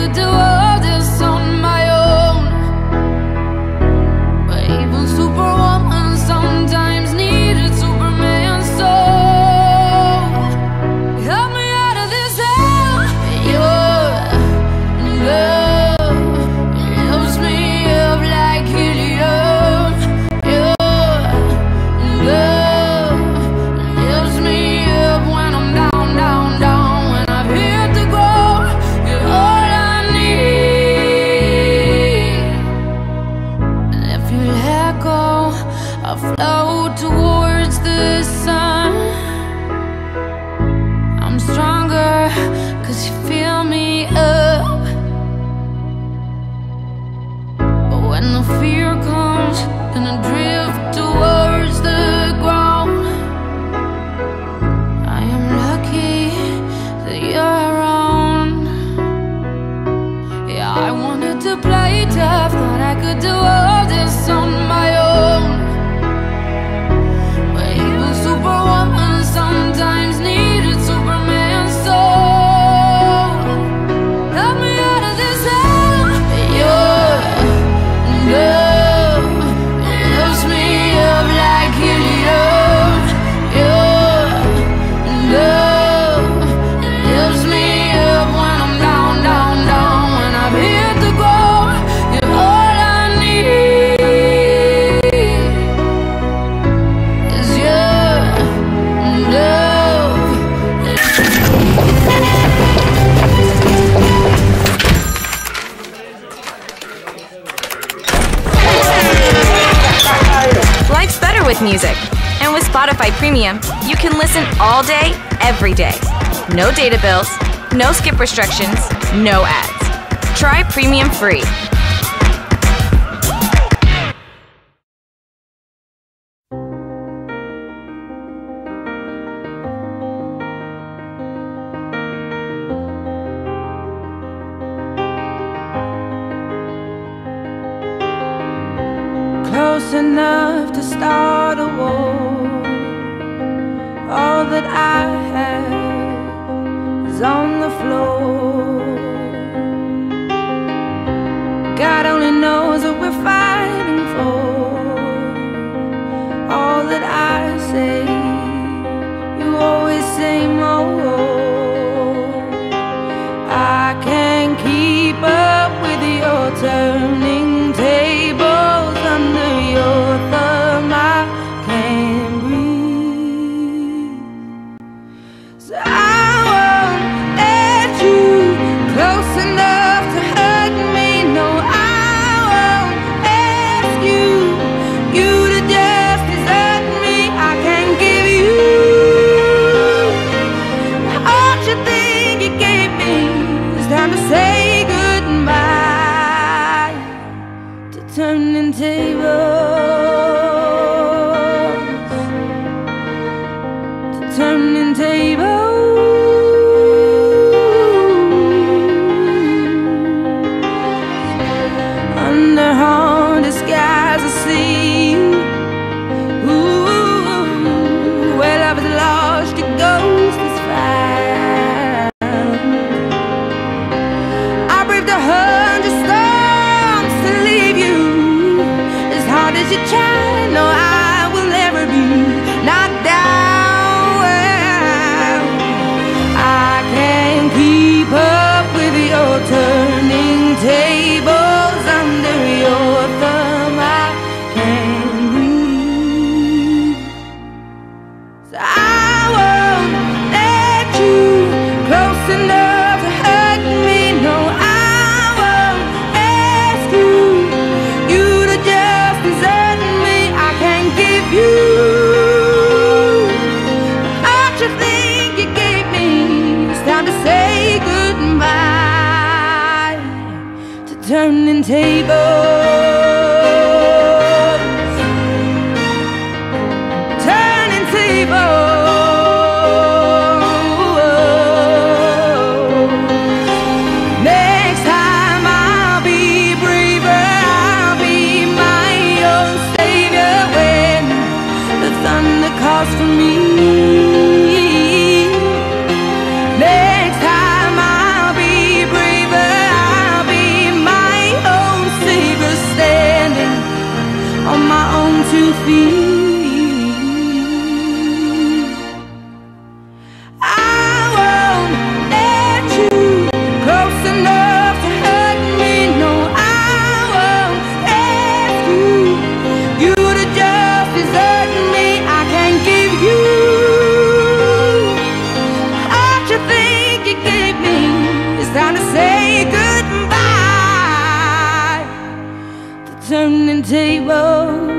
could do all this on my own. But even Superwoman sometimes needed Superman's soul. Help me out of this hell. Your love lifts me up like helium. Your love lifts me up when I'm down, down, down. When I've hit the ground, you're all I need. And if you let go, I'll float towards the sun. I'm stronger 'cause you fill me up. But when the fear comes and I drift towards the ground, I am lucky that you're around. Yeah, I wanted to play tough, thought I could do all this on my own. But even Superwoman sometimes needed Superman's soul. Help me out of this hell. Your love lifts me up like helium. Your love lifts me up when I'm down, down, down. When I've hit the ground, you're all I need. Is your love. Life's better with music. And with Spotify Premium, you can listen all day, every day. No data bills, no skip restrictions, no ads. Try Premium free. Close enough to start a war. All that I have is on the floor. God only knows what we're fighting for. All that I say, you always say more. I can't keep up with your turning tables under your thumb. I can't breathe, so I won't let you close enough to hurt me. No, I won't ask you to just desert me. I can't give you all you think you gave me. It's time to say goodbye to turning tables, to turning tables. Under haunted skies I see you. Ooh, where love is lost, your ghost is found. I braved 100 storms to leave you. As hard as you try, no, I will never be knocked down. I can't keep up with your turning tables under your thumb. I can't breathe, so I won't let you close enough to hurt me. No, I won't ask you to just desert me. I can't give you all you think you gave me. It's time to say goodbye to turning tables, turning tables. Next time I'll be braver, I'll be my own savior when the thunder calls for me. Next time I'll be braver, say goodbye. The turning tables